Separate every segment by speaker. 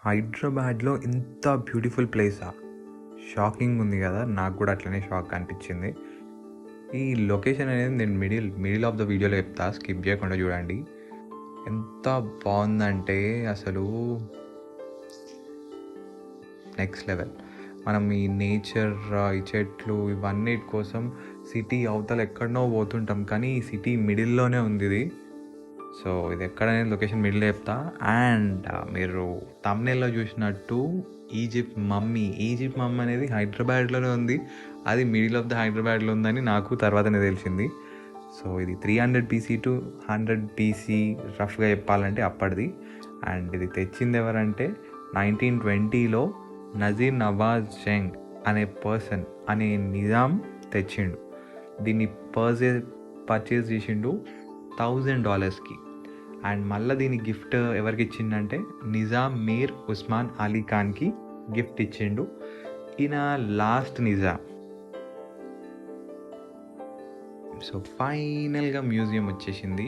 Speaker 1: హైదరాబాద్లో ఇంత beautiful ప్లేసా? Shocking ఉంది కదా, నాకు కూడా అట్లనే షాక్ అనిపించింది. ఈ లొకేషన్ అనేది నేను మిడిల్ ఆఫ్ ద వీడియోలో చెప్తా, స్కిప్ చేయకుండా చూడండి. ఎంత బాగుందంటే అసలు నెక్స్ట్ లెవెల్. మనం ఈ నేచర్, ఈ చెట్లు, ఇవన్నిటి కోసం సిటీ అవతల ఎక్కడనో పోతుంటాం, కానీ ఈ సిటీ మిడిల్లోనే ఉంది ఇది. సో ఇది ఎక్కడనే లొకేషన్ మిడిల్ చెప్తా. అండ్ మీరు తమ్నెల్లో చూసినట్టు ఈజిప్ట్ మమ్మీ అనేది హైదరాబాద్లోనే ఉంది. అది మిడిల్ ఆఫ్ ద హైదరాబాద్లో ఉందని నాకు తర్వాతనే తెలిసింది. సో ఇది 300 BC to 100 BC రఫ్గా చెప్పాలంటే అప్పటిది. అండ్ ఇది తెచ్చింది ఎవరంటే 1920లో నజీర్ నవాజ్ జంగ్ అనే పర్సన్, అనే నిజాం తెచ్చిండు. దీన్ని పర్చేస్ చేసిండు $1000కి. అండ్ మళ్ళీ దీని గిఫ్ట్ ఎవరికి ఇచ్చిండంటే నిజాం మీర్ ఉస్మాన్ అలీ ఖాన్కి గిఫ్ట్ ఇచ్చిండు. ఈయన లాస్ట్ నిజాం. సో ఫైనల్గా మ్యూజియం వచ్చేసింది.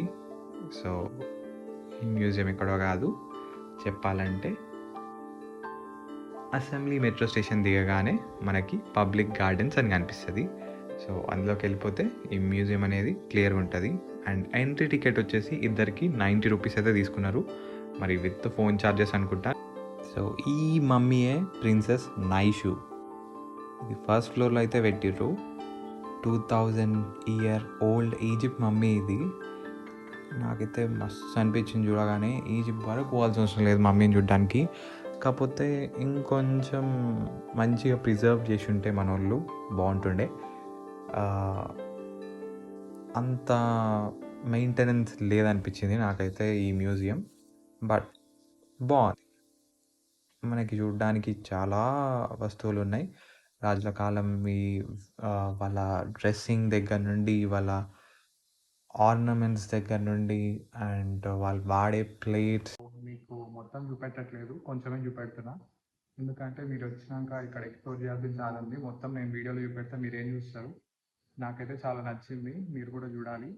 Speaker 1: సో ఈ మ్యూజియం ఎక్కడో కాదు, చెప్పాలంటే అసెంబ్లీ మెట్రో స్టేషన్ దిగగానే మనకి పబ్లిక్ గార్డెన్స్ అని కనిపిస్తుంది. సో అందులోకి వెళ్ళిపోతే ఈ మ్యూజియం అనేది క్లియర్గా ఉంటుంది. అండ్ ఎంట్రీ టికెట్ వచ్చేసి ఇద్దరికి 90 రూపీస్ అయితే తీసుకున్నారు, మరి విత్ ఫోన్ ఛార్జెస్ అనుకుంటా. సో ఈ మమ్మీయే ప్రిన్సెస్ నైషు. ఇది ఫస్ట్ ఫ్లోర్లో అయితే పెట్టిర్రు. 2000 year old ఈజిప్ట్ మమ్మీ ఇది. నాకైతే మస్తు అనిపించింది చూడగానే. ఈజిప్ట్ వరకు పోవాల్సిన అవసరం లేదు మమ్మీని చూడడానికి, కాకపోతే ఇంకొంచెం మంచిగా ప్రిజర్వ్ చేసి ఉంటే మన వాళ్ళు బాగుంటుండే. అంత మెయింటెనెన్స్ లేదనిపించింది నాకైతే ఈ మ్యూజియం. బట్ బాగుంది, మనకి చూడడానికి చాలా వస్తువులు ఉన్నాయి. రాజుల కాలం వాళ్ళ డ్రెస్సింగ్ దగ్గర నుండి, వాళ్ళ ఆర్నమెంట్స్ దగ్గర నుండి, అండ్ వాళ్ళు వాడే ప్లేట్స్.
Speaker 2: మీకు మొత్తం చూపెట్టట్లేదు, కొంచెమే చూపెడుతున్నా, ఎందుకంటే మీరు వచ్చినాక ఇక్కడ ఎక్స్ప్లోర్ చేయాల్సింది చాలా ఉంది. మొత్తం నేను వీడియోలో చూపెడితే మీరు ఏం చూస్తారు. నాకైతే చాలా నచ్చింది, మీరు కూడా చూడాలి.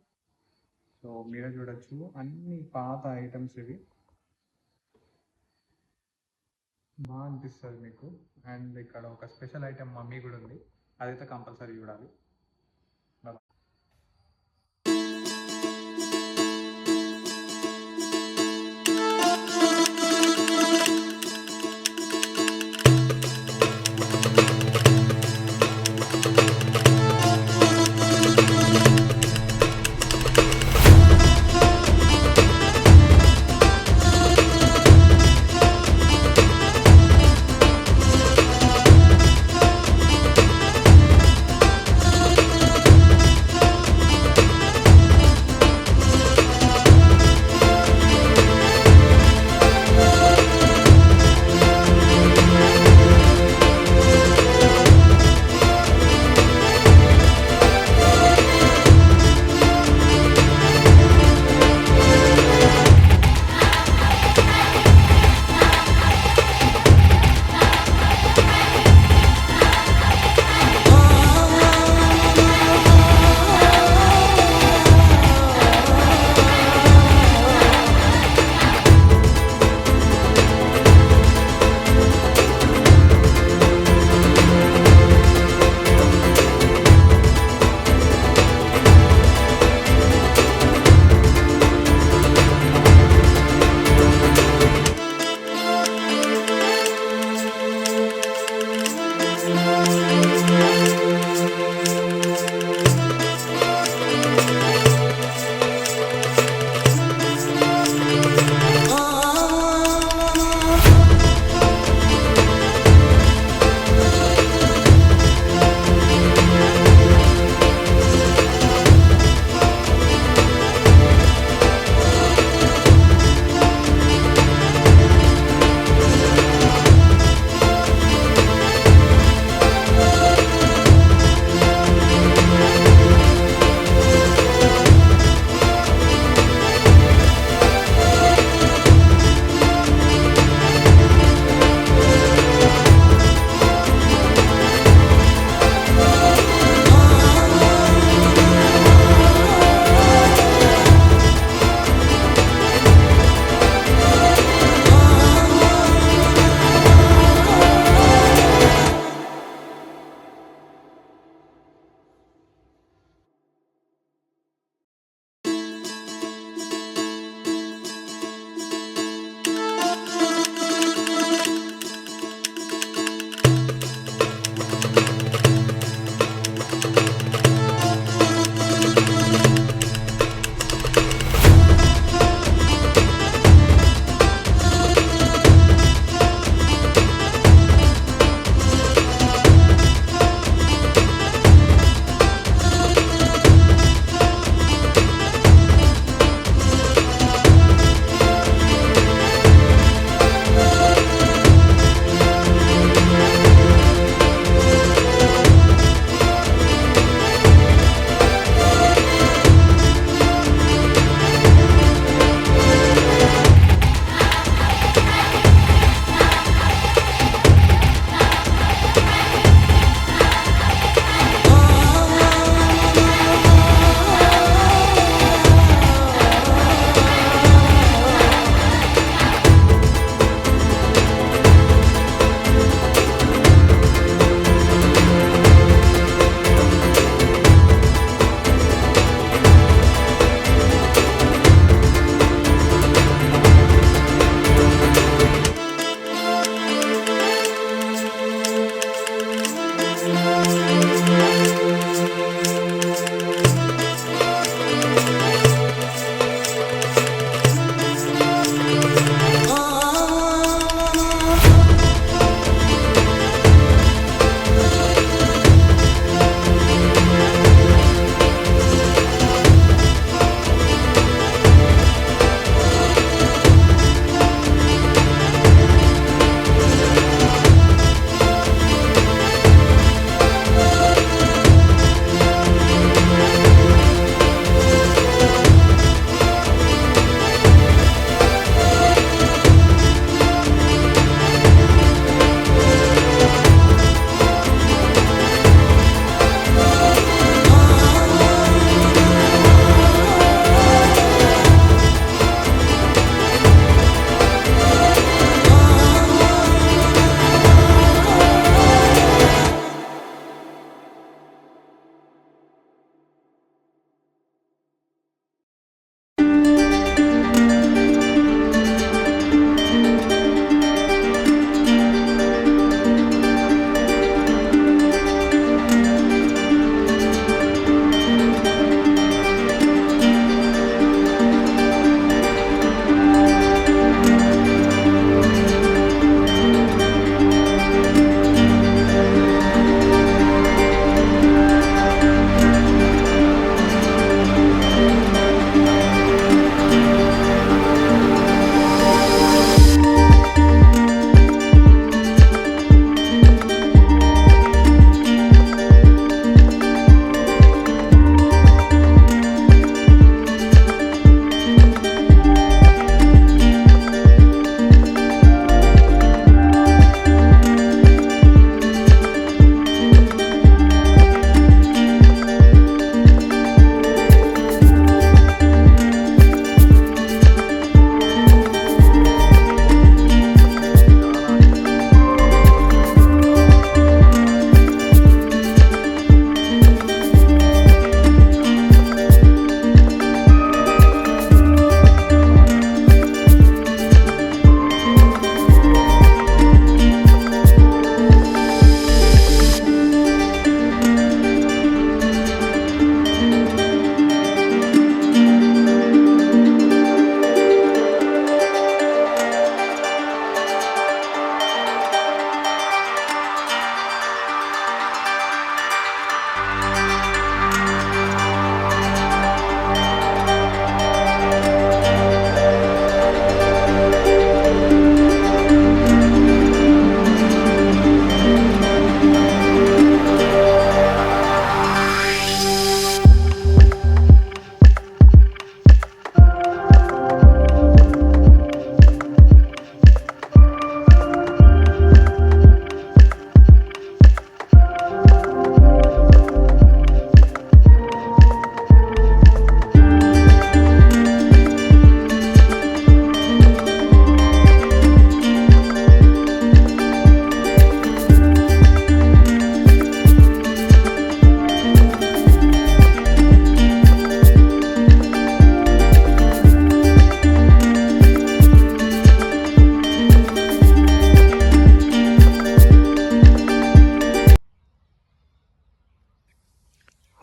Speaker 2: సో మీరే చూడొచ్చు, అన్ని పాత ఐటమ్స్ ఇవి. బాగా అనిపిస్తుంది మీకు. అండ్ ఇక్కడ ఒక స్పెషల్ ఐటమ్ మమ్మీ కూడా ఉంది, అదైతే కంపల్సరీ చూడాలి.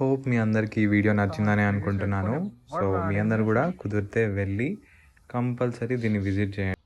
Speaker 1: హోప్ మీ అందరికీ ఈ వీడియో నచ్చిందని అనుకుంటున్నాను. సో మీ అందరు కూడా కుదిరితే వెళ్ళి కంపల్సరీ దీన్ని విజిట్ చేయండి.